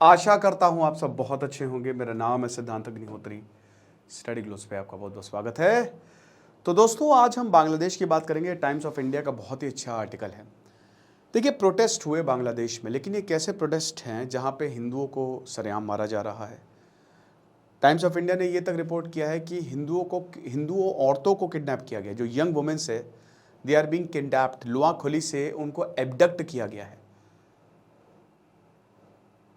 आशा करता हूं आप सब बहुत अच्छे होंगे। मेरा नाम है सिद्धांत अग्निहोत्री। स्टडी ग्लोस पे आपका बहुत बहुत स्वागत है। तो दोस्तों, आज हम बांग्लादेश की बात करेंगे। टाइम्स ऑफ इंडिया का बहुत ही अच्छा आर्टिकल है। देखिए, प्रोटेस्ट हुए बांग्लादेश में, लेकिन ये कैसे प्रोटेस्ट हैं जहां पे हिंदुओं को सरेआम मारा जा रहा है। टाइम्स ऑफ इंडिया ने ये तक रिपोर्ट किया है कि हिंदुओं औरतों को किडनैप किया गया। जो यंग वुमेन्स है, दे आर बीइंग किडनैप्ड। लुआखोली से उनको एबडक्ट किया गया है।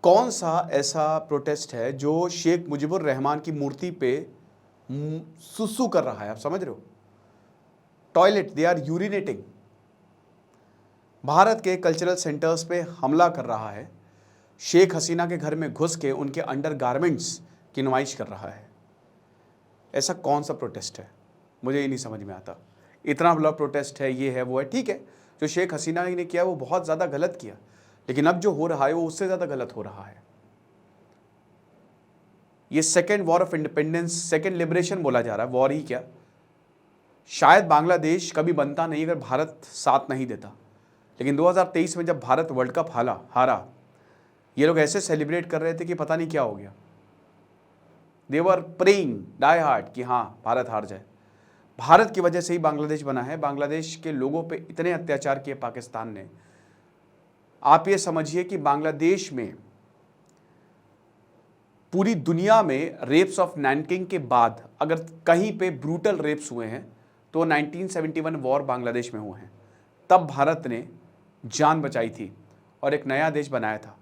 कौन सा ऐसा प्रोटेस्ट है जो शेख मुजीबुर रहमान की मूर्ति पे सुसु कर रहा है? आप समझ रहे हो? Toilet, they are urinating. Bharat के कल्चरल सेंटर्स पे हमला कर रहा है। शेख हसीना के घर में घुस के उनके अंडरगारमेंट्स की नुमाइश कर रहा है। ऐसा कौन सा प्रोटेस्ट है? मुझे ये नहीं समझ में आता। इतना बड़ा प्रोटेस्ट है, ये है वो है, ठीक है। जो शेख हसीना ने किया वो बहुत ज़्यादा गलत किया, लेकिन अब जो हो रहा है वो उससे ज़्यादा गलत हो रहा है। ये second war of independence, second liberation बोला जा रहा है। वॉर ही क्या, शायद बांग्लादेश कभी बनता नहीं अगर भारत साथ नहीं देता। लेकिन 2023 में जब भारत वर्ल्ड कप हारा, ये लोग ऐसे सेलिब्रेट कर रहे थे कि पता नहीं क्या हो गया। दे वर प्रेइंग डाई हार्ड कि हाँ, भारत हार जाए। भारत की वजह से ही बांग्लादेश बना है। बांग्लादेश के लोगों पे इतने अत्याचार किए पाकिस्तान ने। आप ये समझिए कि बांग्लादेश में पूरी दुनिया में रेप्स ऑफ नैनकिंग के बाद अगर कहीं पे ब्रूटल रेप्स हुए हैं तो 1971 वॉर बांग्लादेश में हुए हैं। तब भारत ने जान बचाई थी और एक नया देश बनाया था।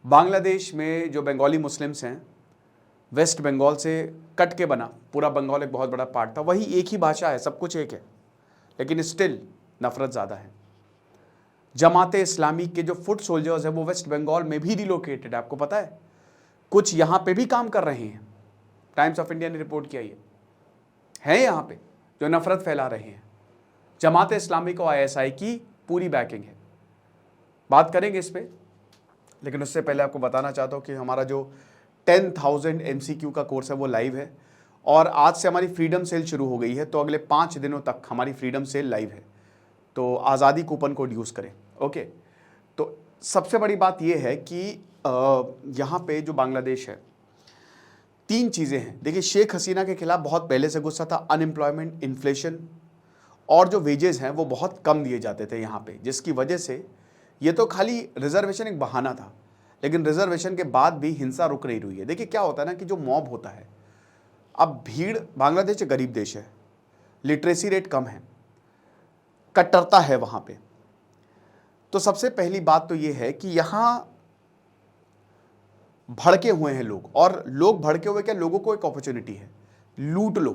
बांग्लादेश में जो बंगाली मुस्लिम्स हैं, वेस्ट बंगाल से कट के बना, पूरा बंगाल एक बहुत बड़ा पार्ट था। वही एक ही भाषा है, सब कुछ एक है, लेकिन स्टिल नफरत ज़्यादा है। जमाते इस्लामी के जो फुट सोल्जर्स हैं वो वेस्ट बंगाल में भी रिलोकेटेड है। आपको पता है, कुछ यहाँ पे भी काम कर रहे हैं। टाइम्स ऑफ इंडिया ने रिपोर्ट किया ये है यहाँ पे जो नफरत फैला रहे हैं। जमाते इस्लामी को ISI की पूरी बैकिंग है। बात करेंगे इस पे, लेकिन उससे पहले आपको बताना चाहता हूँ कि हमारा जो 10,000 MCQ का कोर्स है वो लाइव है और आज से हमारी फ्रीडम सेल शुरू हो गई है। तो अगले 5 दिनों तक हमारी फ्रीडम सेल लाइव है। तो आज़ादी कूपन कोड यूज़ करें। ओके, तो सबसे बड़ी बात यह है कि यहाँ पे जो बांग्लादेश है, 3 चीज़ें हैं। देखिए, शेख हसीना के खिलाफ बहुत पहले से गुस्सा था। अनएम्प्लॉयमेंट, इन्फ्लेशन और जो वेजेस हैं वो बहुत कम दिए जाते थे यहाँ पे, जिसकी वजह से ये तो खाली रिजर्वेशन एक बहाना था, लेकिन रिजर्वेशन के बाद भी हिंसा रुक नहीं रही है। देखिए क्या होता है ना कि जो मॉब होता है, अब भीड़, बांग्लादेश एक गरीब देश है, लिटरेसी रेट कम है, कट्टरता है वहाँ पे। तो सबसे पहली बात तो ये है कि यहाँ भड़के हुए हैं लोग, और लोग भड़के हुए क्या, लोगों को एक अपॉर्चुनिटी है, लूट लो,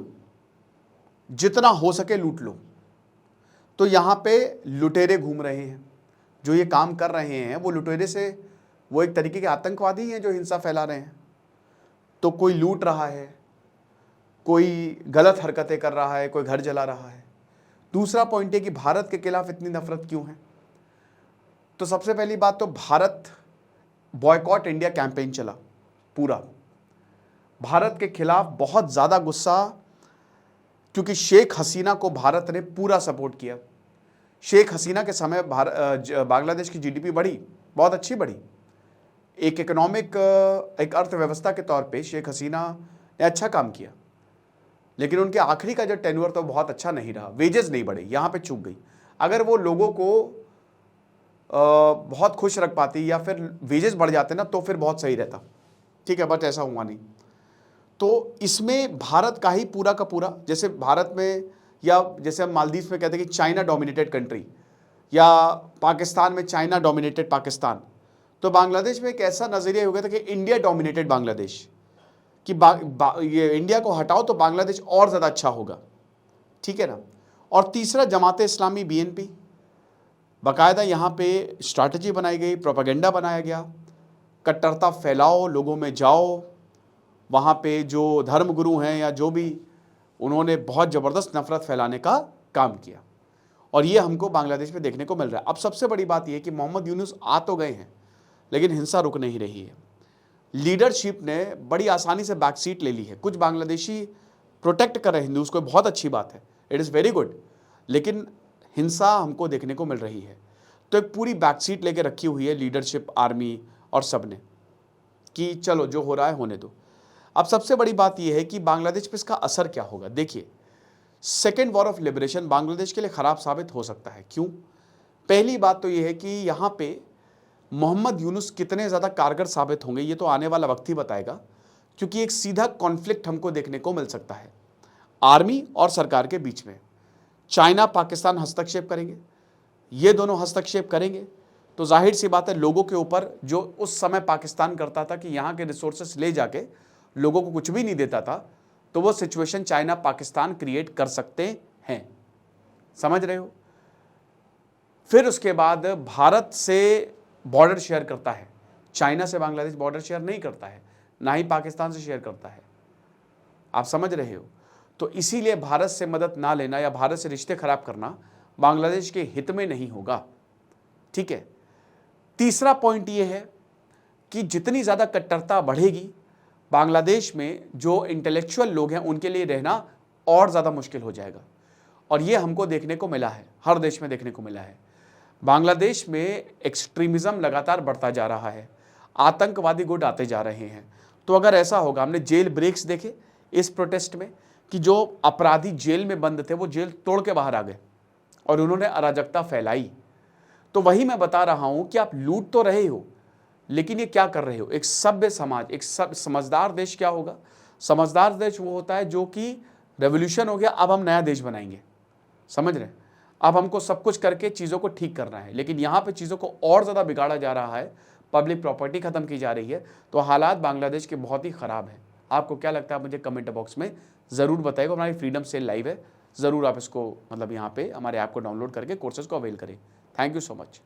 जितना हो सके लूट लो। तो यहाँ पे लुटेरे घूम रहे हैं, जो ये काम कर रहे हैं वो लुटेरे से, वो एक तरीके के आतंकवादी हैं जो हिंसा फैला रहे हैं। तो कोई लूट रहा है, कोई गलत हरकतें कर रहा है, कोई घर जला रहा है। दूसरा पॉइंट है कि भारत के खिलाफ इतनी नफरत क्यों है। तो सबसे पहली बात तो भारत बॉयकॉट इंडिया कैंपेन चला पूरा। भारत के खिलाफ बहुत ज़्यादा गुस्सा, क्योंकि शेख हसीना को भारत ने पूरा सपोर्ट किया। शेख हसीना के समय बांग्लादेश की GDP बढ़ी, बहुत अच्छी बढ़ी। एक इकोनॉमिक, एक अर्थव्यवस्था के तौर पे शेख हसीना ने अच्छा काम किया, लेकिन उनके आखिरी का जो टेन्योर तो बहुत अच्छा नहीं रहा। वेजेस नहीं बढ़े, यहाँ पे चूक गई। अगर वो लोगों को बहुत खुश रख पाती या फिर वेजेस बढ़ जाते ना, तो फिर बहुत सही रहता, ठीक है, बट ऐसा हुआ नहीं। तो इसमें भारत का ही पूरा का पूरा, जैसे भारत में, या जैसे हम मालदीव में कहते हैं कि चाइना डोमिनेटेड कंट्री, या पाकिस्तान में चाइना डोमिनेटेड पाकिस्तान, तो बांग्लादेश में एक ऐसा नज़रिया हो गया था कि इंडिया डोमिनेटेड बांग्लादेश, कि ये इंडिया को हटाओ तो बांग्लादेश और ज़्यादा अच्छा होगा, ठीक है ना। और तीसरा, जमाते इस्लामी BNP, बाकायदा यहाँ पे स्ट्रैटेजी बनाई गई, प्रोपेगेंडा बनाया गया, कट्टरता फैलाओ, लोगों में जाओ, वहाँ पे जो धर्मगुरु हैं या जो भी, उन्होंने बहुत ज़बरदस्त नफरत फैलाने का काम किया, और ये हमको बांग्लादेश में देखने को मिल रहा है। अब सबसे बड़ी बात यह कि मोहम्मद यूनुस आ तो गए हैं, लेकिन हिंसा रुक नहीं रही है। लीडरशिप ने बड़ी आसानी से बैक सीट ले ली है। कुछ बांग्लादेशी प्रोटेक्ट कर रहे हैं हिंदूज को, बहुत अच्छी बात है, इट इज़ वेरी गुड, लेकिन हिंसा हमको देखने को मिल रही है। तो एक पूरी बैक सीट लेके रखी हुई है लीडरशिप, आर्मी और सब ने कि चलो जो हो रहा है होने दो। अब सबसे बड़ी बात यह है कि बांग्लादेश पे इसका असर क्या होगा। देखिए, second war of liberation Bangladesh के लिए ख़राब साबित हो सकता है। क्यों? पहली बात तो यह है कि यहाँ पे मोहम्मद यूनुस कितने ज़्यादा कारगर साबित होंगे ये तो आने वाला वक्त ही बताएगा, क्योंकि एक सीधा कॉन्फ्लिक्ट हमको देखने को मिल सकता है आर्मी और सरकार के बीच में। चाइना पाकिस्तान हस्तक्षेप करेंगे, ये दोनों हस्तक्षेप करेंगे तो जाहिर सी बात है लोगों के ऊपर, जो उस समय पाकिस्तान करता था कि यहाँ के रिसोर्सेस ले जाके लोगों को कुछ भी नहीं देता था, तो वो सिचुएशन चाइना पाकिस्तान क्रिएट कर सकते हैं। समझ रहे हो? फिर उसके बाद भारत से बॉर्डर शेयर करता है, चाइना से बांग्लादेश बॉर्डर शेयर नहीं करता है, ना ही पाकिस्तान से शेयर करता है। आप समझ रहे हो? तो इसीलिए भारत से मदद ना लेना या भारत से रिश्ते खराब करना बांग्लादेश के हित में नहीं होगा। ठीक है। तीसरा पॉइंट ये है कि जितनी ज़्यादा कट्टरता बढ़ेगी, बांग्लादेश में जो इंटेलेक्चुअल लोग हैं उनके लिए रहना और ज़्यादा मुश्किल हो जाएगा। और ये हमको देखने को मिला है, हर देश में देखने को मिला है। बांग्लादेश में एक्सट्रीमिज़म लगातार बढ़ता जा रहा है, आतंकवादी गुट आते जा रहे हैं। तो अगर ऐसा होगा, हमने जेल ब्रेक्स देखे इस प्रोटेस्ट में कि जो अपराधी जेल में बंद थे वो जेल तोड़ के बाहर आ गए और उन्होंने अराजकता फैलाई। तो वही मैं बता रहा हूं कि आप लूट तो रहे हो, लेकिन ये क्या कर रहे हो? एक सभ्य समाज, एक समझदार देश क्या होगा? समझदार देश वो होता है जो कि रेवोल्यूशन हो गया, अब हम नया देश बनाएंगे। समझ रहे हैं? अब हमको सब कुछ करके चीज़ों को ठीक करना है, लेकिन यहाँ पे चीज़ों को और ज़्यादा बिगाड़ा जा रहा है, पब्लिक प्रॉपर्टी खत्म की जा रही है। तो हालात बांग्लादेश के बहुत ही ख़राब है। आपको क्या लगता है मुझे कमेंट बॉक्स में ज़रूर बताइएगा। हमारी फ्रीडम सेल लाइव है, ज़रूर आप इसको मतलब यहाँ पे हमारे ऐप को डाउनलोड करके कोर्सेज को अवेल करें। Thank you so much.